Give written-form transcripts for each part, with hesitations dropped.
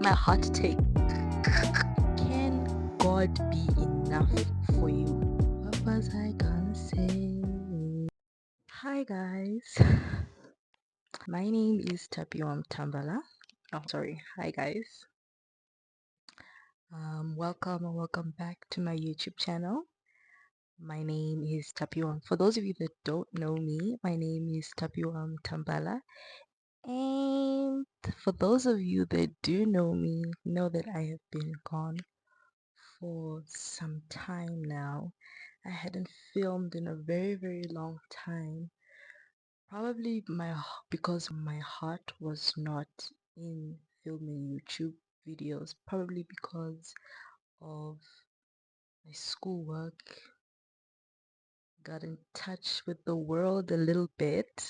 My hot take. Can God be enough for you? What was I gonna say? Hi guys. My name is Tapiwam Tambala. Oh, sorry. Hi guys. Welcome and welcome back to my YouTube channel. My name is Tapiwam. For those of you that don't know me, my name is Tapiwam Tambala. And for those of you that do know that I have been gone for some time now. I hadn't filmed in a very, very long time. Probably because my heart was not in filming YouTube videos. Probably because of my schoolwork. Got in touch with the world a little bit,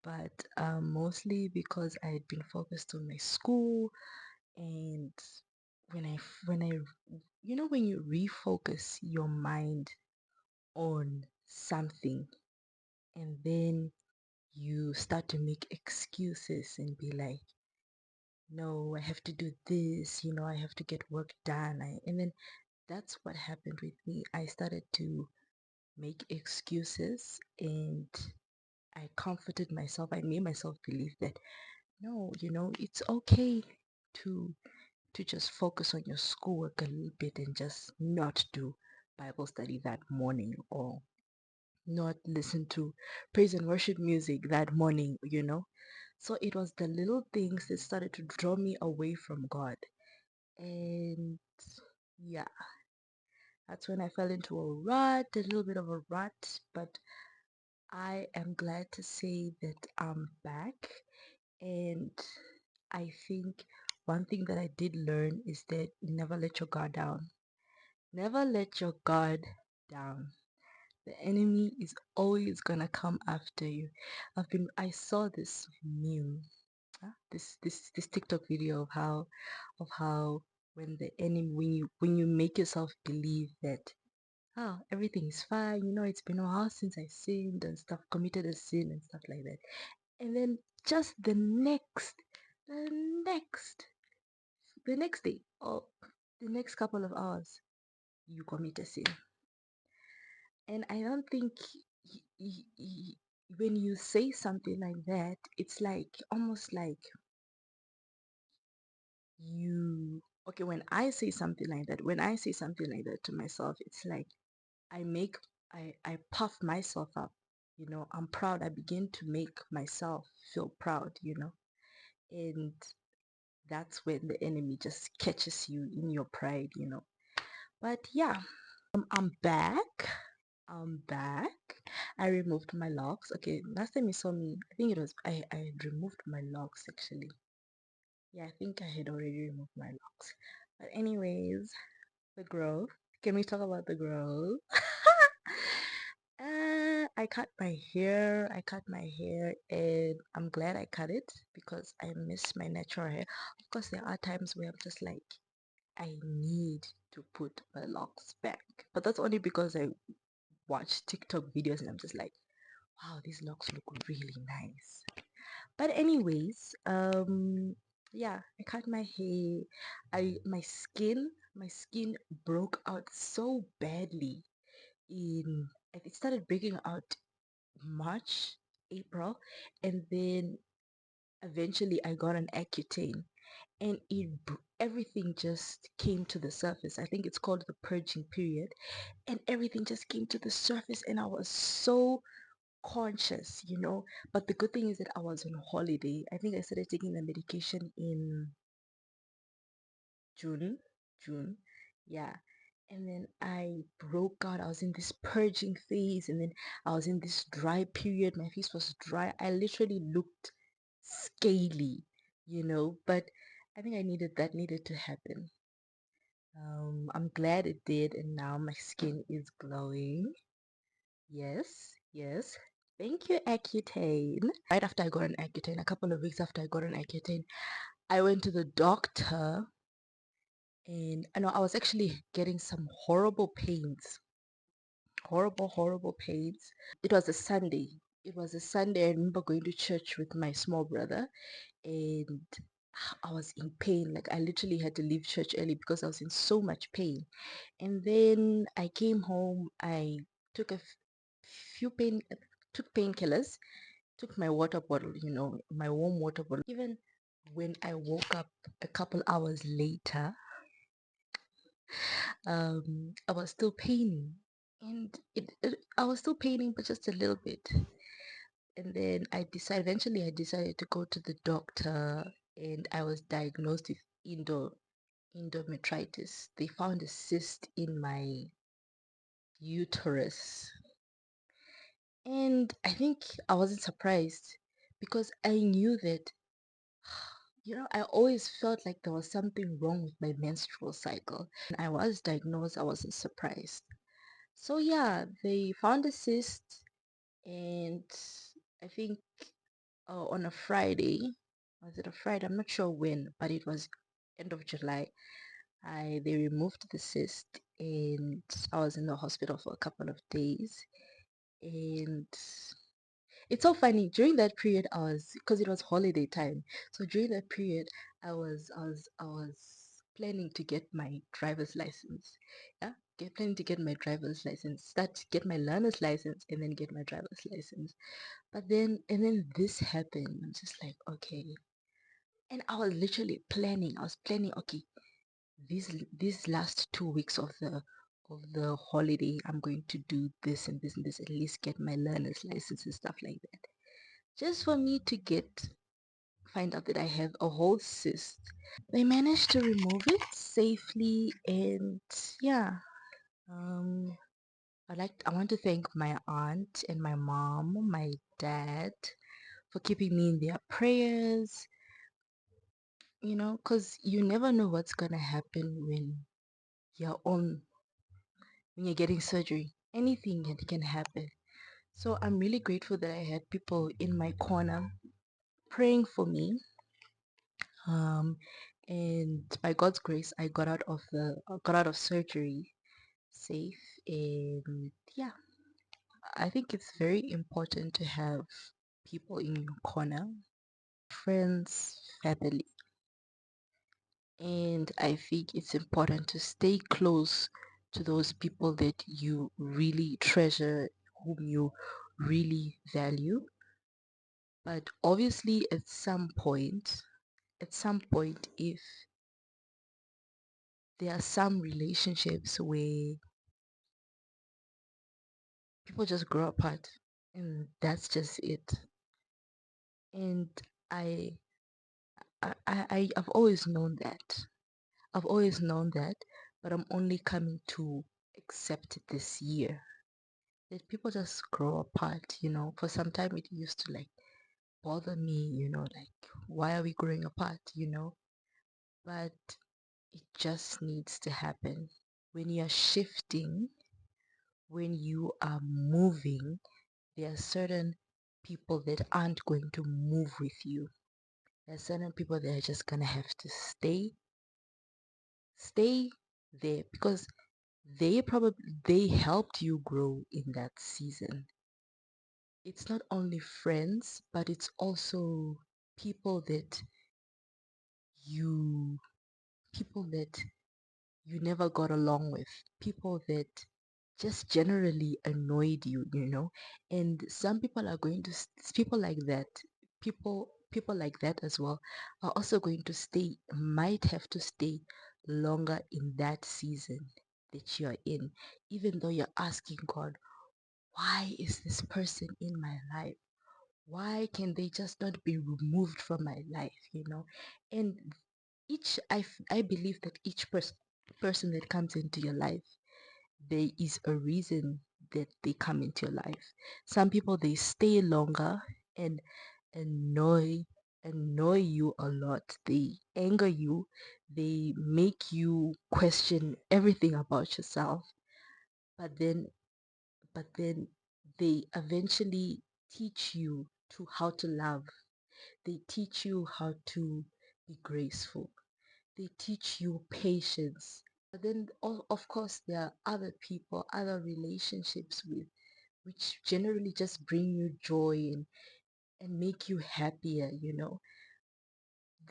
but mostly because I had been focused on my school. And when I when you refocus your mind on something and then you start to make excuses and be like, no, I have to do this, I have to get work done. And then that's what happened with me. I started to make excuses and I comforted myself. I made myself believe that no, it's okay to just focus on your schoolwork a little bit and just not do Bible study that morning, or not listen to praise and worship music that morning. So it was the little things that started to draw me away from God. And yeah, that's when I fell into a rut, a little bit of a rut, but I am glad to say that I'm back. And I think one thing that I did learn is that never let your guard down. Never let your guard down. The enemy is always gonna come after you. I saw this meme, this TikTok video of how when the enemy when you make yourself believe that everything is fine, it's been a while since I sinned and stuff, committed a sin and stuff like that. And then just the next the next day, or the next couple of hours, you commit a sin. And I don't think when you say something like that, it's like almost like you. Okay, when I say something like that to myself, it's like I make, I puff myself up. I'm proud. I begin to make myself feel proud. And that's when the enemy just catches you in your pride. But yeah, I'm back. I'm back. I removed my locks. Okay, last time you saw me, I think it was I had removed my locks actually. Yeah, I think I had already removed my locks. But anyways, the growth. Can we talk about the growth? I cut my hair. I cut my hair, and I'm glad I cut it because I miss my natural hair. Of course, there are times where I'm just like, I need to put my locks back, but that's only because I watch TikTok videos and I'm just like, wow, these locks look really nice. But anyways, yeah, I cut my hair. My skin broke out so badly in it started breaking out March, April, and then eventually I got an Accutane, and everything just came to the surface. I think it's called the purging period, and everything just came to the surface, and I was so conscious. But the good thing is that I was on holiday. I think I started taking the medication in June. June. Yeah. And then I broke out. I was in this purging phase, and then I was in this dry period. My face was dry. I literally looked scaly. But I think that needed to happen. I'm glad it did, and now my skin is glowing. Yes, yes. Thank you, Accutane. Right after I got an Accutane, a couple of weeks after I got an Accutane, I went to the doctor, and I know I was actually getting some horrible pains. Horrible, horrible pains. It was a Sunday. It was a Sunday. I remember going to church with my small brother, and I was in pain. Like I literally had to leave church early because I was in so much pain. And then I came home. I took a few took painkillers, took my water bottle, my warm water bottle. Even when I woke up a couple hours later, I was still paining, and I was still paining, but just a little bit. And then eventually I decided to go to the doctor, and I was diagnosed with endometritis. They found a cyst in my uterus. And I think I wasn't surprised because I knew that, I always felt like there was something wrong with my menstrual cycle. And I was diagnosed, I wasn't surprised. So yeah, they found a cyst, and I think on a Friday, was it a Friday? I'm not sure when, but it was end of July. They removed the cyst, and I was in the hospital for a couple of days. And it's so funny. During that period, because it was holiday time. So during that period, I was planning to get my driver's license. Yeah, planning to get my driver's license. Get my learner's license, and then get my driver's license. And then this happened. I'm just like, okay. And I was literally planning. I was planning. Okay, these last 2 weeks of the holiday, I'm going to do this and this and this. At least get my learner's license and stuff like that, just for me to find out that I have a whole cyst. They managed to remove it safely, and yeah, um, I want to thank my aunt and my mom, my dad, for keeping me in their prayers. Because you never know what's gonna happen you're on when you're getting surgery. Anything can happen. So I'm really grateful that I had people in my corner praying for me. Um, and by God's grace, I got out of surgery safe. And yeah, I think it's very important to have people in your corner, friends, family. And I think it's important to stay close to those people that you really treasure, whom you really value. But obviously, at some point, if there are some relationships where people just grow apart, and that's just it. And I, I've always known that. I've always known that, but I'm only coming to accept it this year. That people just grow apart. For some time it used to like bother me, like why are we growing apart? But it just needs to happen. When you're shifting, when you are moving, there are certain people that aren't going to move with you. There are certain people that are just gonna have to stay there because they helped you grow in that season. It's not only friends, but it's also people that you people that you never got along with, people that just generally annoyed you. And some people are going to people like that, people like that as well are also going to might have to stay longer in that season that you're in, even though you're asking God, why is this person in my life? Why can they just not be removed from my life? And I believe that each person that comes into your life, there is a reason that they come into your life. Some people, they stay longer and annoy annoy you a lot. They anger you. They make you question everything about yourself. But then but then they eventually teach you to how to love. They teach you how to be graceful. They teach you patience. But then, of course, there are other people, other relationships which generally just bring you joy and make you happier.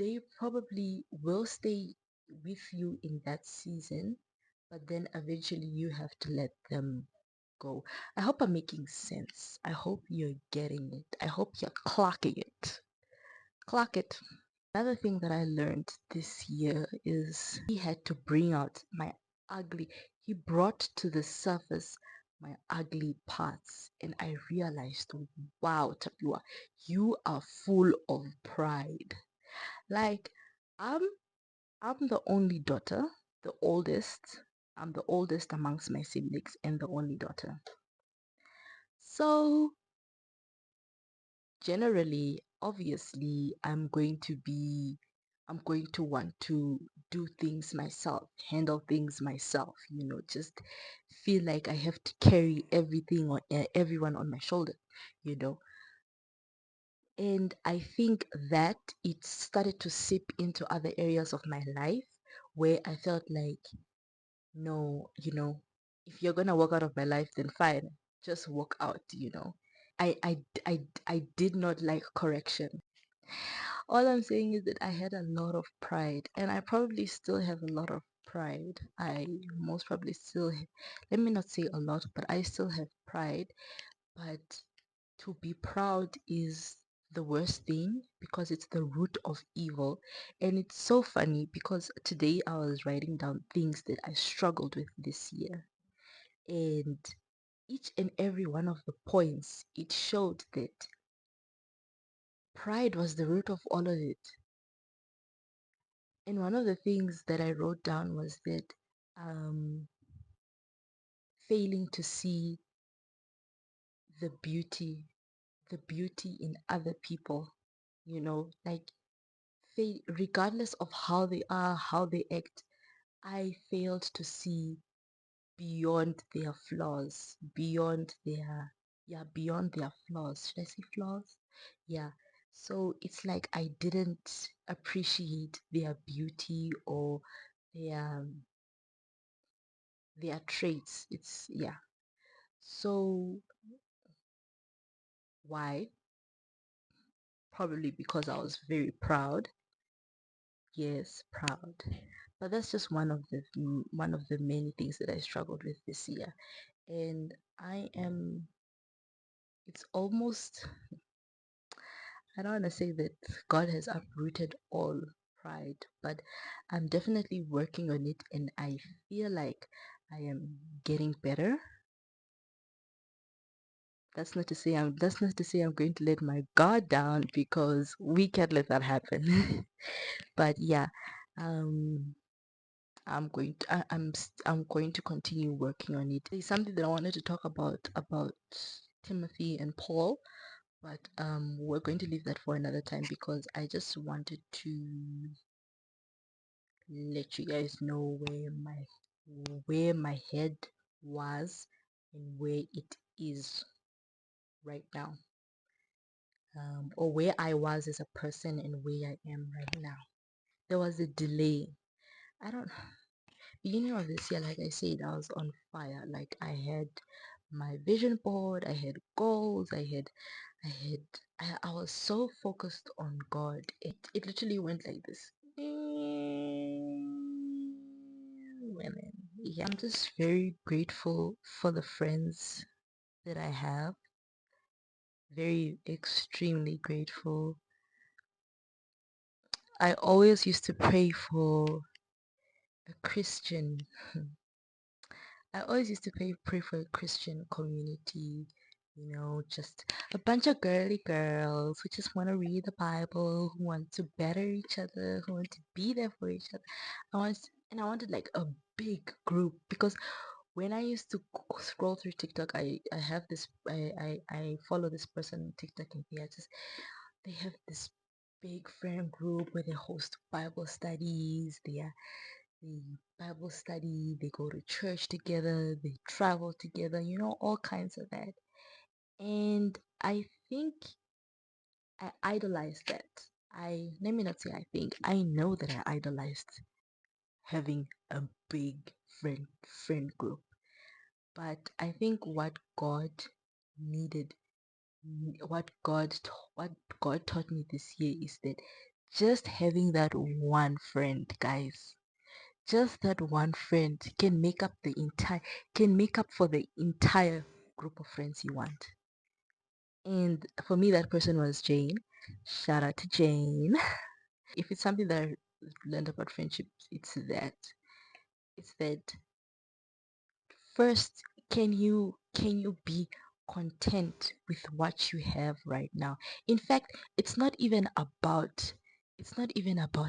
they probably will stay with you in that season, but then eventually you have to let them go. I hope I'm making sense. I hope you're getting it. I hope you're clocking it. Clock it. Another thing that I learned this year is he had to bring out my ugly, he brought to the surface my ugly parts. And I realized, wow, Tapiwa, you are full of pride. Like, I'm I'm the only daughter, the oldest. I'm the oldest amongst my siblings and the only daughter. So generally, obviously, I'm going to want to do things myself, handle things myself, just feel like I have to carry everything or everyone on my shoulder, you know. And I think that it started to seep into other areas of my life where I felt like, no, if you're gonna walk out of my life, then fine, just walk out. I did not like correction. All I'm saying is that I had a lot of pride, and I probably still have a lot of pride. I most probably still, let me not say a lot, but I still have pride. But to be proud is the worst thing because it's the root of evil. And it's so funny because today I was writing down things that I struggled with this year. And each and every one of the points, it showed that pride was the root of all of it. And one of the things that I wrote down was that um, failing to see the beauty, the beauty in other people, like regardless of how they are, how they act, I failed to see beyond their flaws, beyond their flaws. Should I say flaws? Yeah. So it's like I didn't appreciate their beauty or their their traits. It's yeah. So why? Probably because I was very proud. Yes, proud. But that's just one of the many things that I struggled with this year. And it's almost, I don't want to say that God has uprooted all pride, but I'm definitely working on it and I feel like I am getting better. That's not to say I'm going to let my guard down because we can't let that happen. But yeah, um I'm going to continue working on it. There's something that I wanted to talk about Timothy and Paul, but we're going to leave that for another time because I just wanted to let you guys know where my head was and where it is right now, or where I was as a person and where I am right now. There was a delay. I don't Beginning of this year, like I said, I was on fire. Like I had my vision board, I had goals, I had I was so focused on God. It literally went like this. Women. Yeah, I'm just very grateful for the friends that I have. Very extremely grateful. I always used to pray for a Christian I always used to pray for a Christian community, just a bunch of girly girls who just want to read the Bible, who want to better each other, who want to be there for each other. I wanted like a big group because when I used to scroll through TikTok, I have this, I follow this person on TikTok and they have this big friend group where they host Bible studies. They Bible study, they go to church together, they travel together, all kinds of that. And I think I idolized that. Let me not say I think, I know that I idolized having a big friend group. But I think needed, what God taught me this year is that Just having that one friend, guys, just that one friend can make up for the entire group of friends you want. And for me, that person was Jane. Shout out to Jane. If it's something that I learned about friendship, it's that first, can you be content with what you have right now? In fact, it's not even about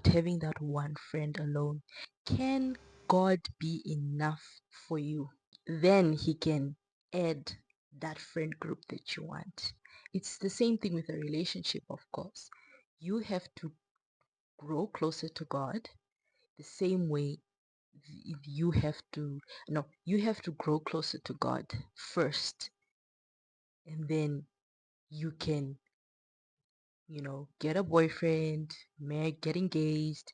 having that one friend alone. Can God be enough for you? Then he can add that friend group that you want. It's the same thing with a relationship, of course. You have to grow closer to God the same way you have to no you have to grow closer to God first, and then you can get a boyfriend, get engaged,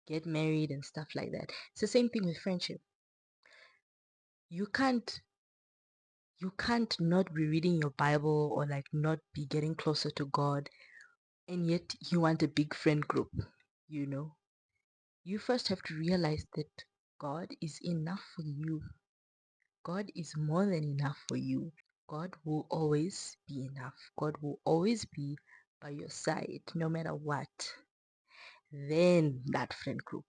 get married and stuff like that. It's the same thing with friendship. You can't you can't not be reading your Bible or like not be getting closer to God, and yet you want a big friend group. you know you first have to realize that God is enough for you. God is more than enough for you. God will always be enough. God will always be by your side no matter what. Then that friend group.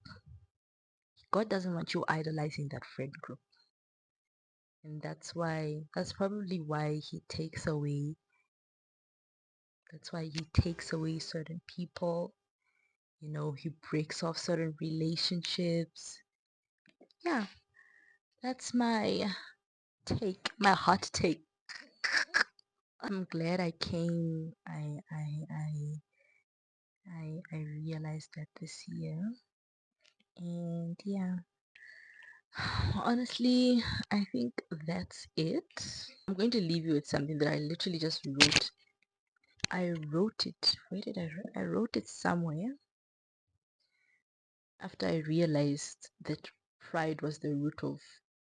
God doesn't want you idolizing that friend group. And that's probably why he takes away certain people. He breaks off certain relationships. Yeah, that's my hot take. I'm glad I came. I realized that this year. And yeah, honestly, I think that's it. I'm going to leave you with something that I literally just wrote. I wrote it. Where did I wrote it somewhere after I realized that pride was the root of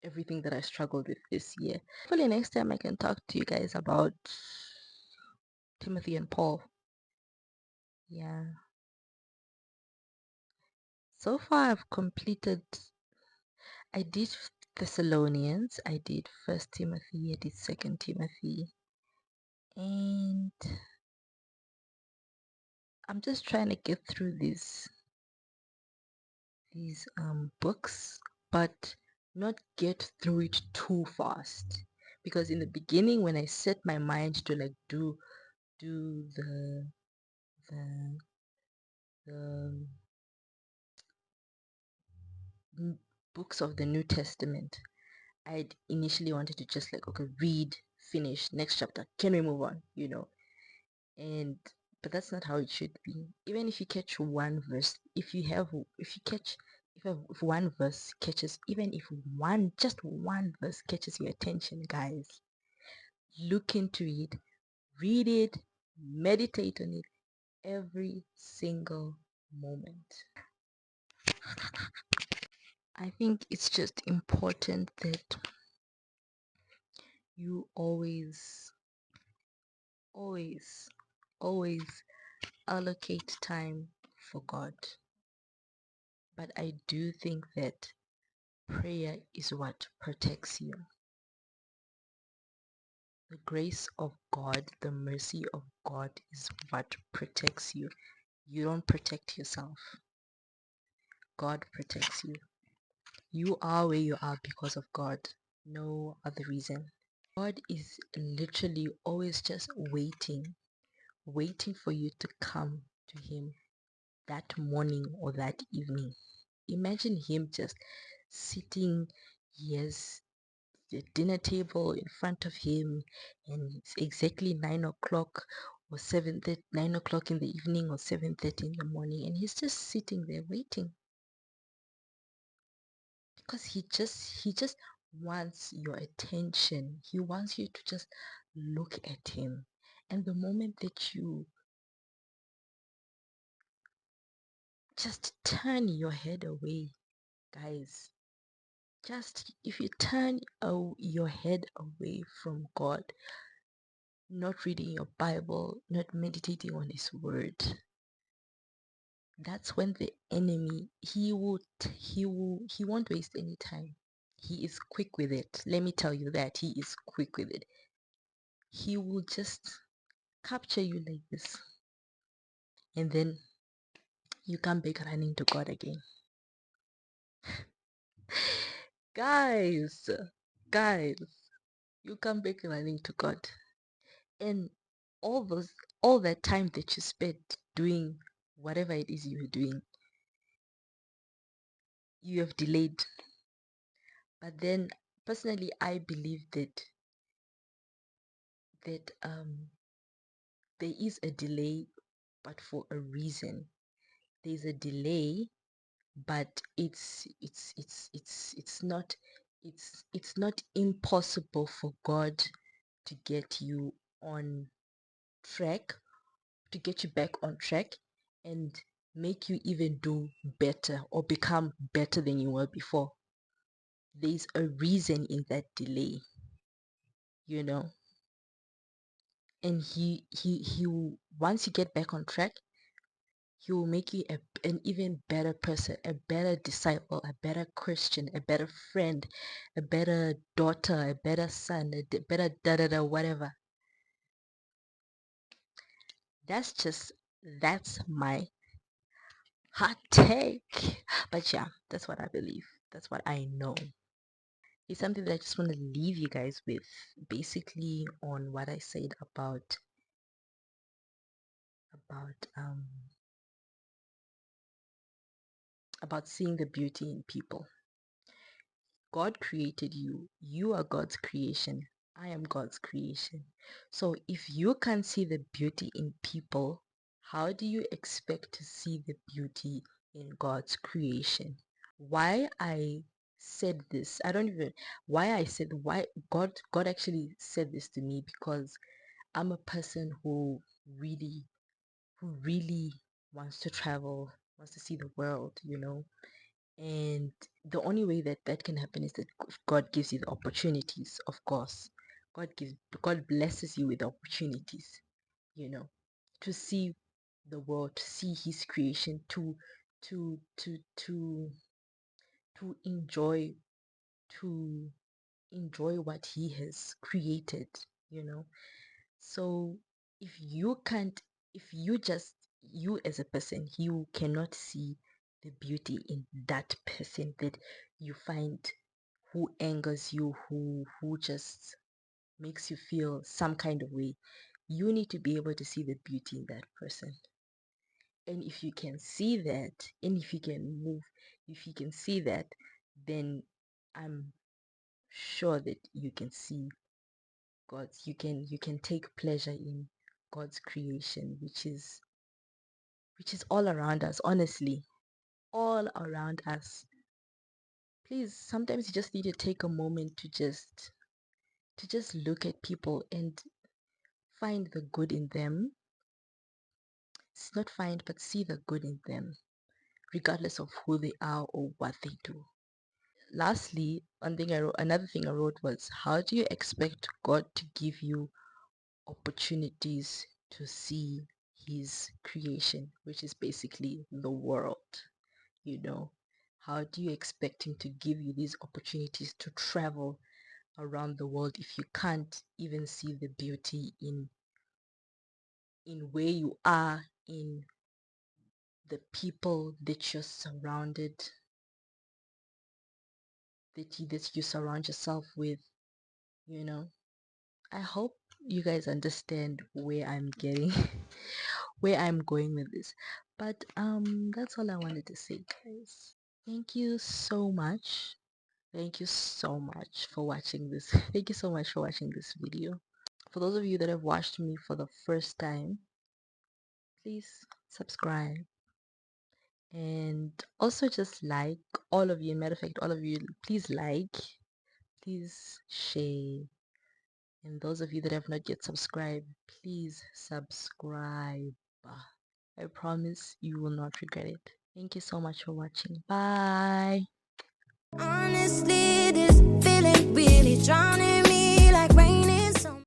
everything that I struggled with this year. Hopefully next time I can talk to you guys about Timothy and Paul. Yeah. So far I've completed I did Thessalonians, I did First Timothy, I did Second Timothy, and I'm just trying to get through these books, but not get through it too fast. Because in the beginning, when I set my mind to like do the the books of the New Testament, I'd initially wanted to just like, okay, read, finish, next chapter. Can we move on? And but that's not how it should be. Even if you catch one verse, if one verse catches, even if just one verse catches your attention, guys, look into it, read it, meditate on it every single moment. I think it's just important that you always, always, always allocate time for God. But I do think that prayer is what protects you. The grace of God, the mercy of God is what protects you. You don't protect yourself. God protects you. You are where you are because of God. No other reason. God is literally always just waiting for you to come to Him that morning or that evening. Imagine Him just sitting, yes, the dinner table in front of him, and it's exactly 9 o'clock or 7:30, 9 o'clock in the evening or 7:30 in the morning, and he's just sitting there waiting because he just wants your attention. He wants you to just look at him, and the moment that you just turn your head away, guys, just if you turn your head away from God, not reading your Bible, not meditating on His Word, that's when the enemy, he won't waste any time. He is quick with it. Let me tell you that he is quick with it. He will just capture you like this, and then you come back running to God again. Guys, guys, you come back running to God, and all that time that you spent doing whatever it is you were doing, you have delayed. But then, personally, I believe that there is a delay, but for a reason. There's a delay, but it's not impossible for God to get you on track, to get you back on track, and make you even do better or become better than you were before. There's a reason in that delay, you know. And he once you get back on track, he will make you an even better person, a better disciple, a better Christian, a better friend, a better daughter, a better son, better da da da whatever. That's my hot take. But yeah, that's what I believe. That's what I know. It's something that I just want to leave you guys with, basically on what I said about um about seeing the beauty in people. God created you. You are God's creation. I am God's creation. So if you can't see the beauty in people, how do you expect to see the beauty in God's creation? Why I said this, I don't even why God actually said this to me, because I'm a person who really wants to travel, wants to see the world, and the only way that that can happen is that God gives you the opportunities, of course. God blesses you with opportunities, you know, to see the world, to see his creation, to to to to to enjoy what he has created, you know. So if you can't, if you just, you as a person, you cannot see the beauty in that person that you find, who angers you, who just makes you feel some kind of way, you need to be able to see the beauty in that person. And if you can see that, and if you can move, if you can see that, then I'm sure that you can see God's, you can take pleasure in God's creation, which is all around us, honestly, all around us. Please, sometimes you just need to take a moment to just look at people and find the good in them. It's not find, but see the good in them, regardless of who they are or what they do. Lastly, another thing I wrote was, how do you expect God to give you opportunities to see his creation, which is basically the world? you know how do you expect him to give you these opportunities to travel around the world if you can't even see the beauty in where you are, in the people that you're surrounded, that you surround yourself with? you know I hope you guys understand where I'm getting where I'm going with this. But that's all I wanted to say, guys. Thank you so much. Thank you so much for watching this. Thank you so much for watching this video. For those of you that have watched me for the first time, please subscribe, and also just like, all of you. Matter of fact, all of you, please like, please share, and those of you that have not yet subscribed, please subscribe. I promise you will not regret it. Thank you so much for watching. Bye. Honestly, this feeling really drowning me like rain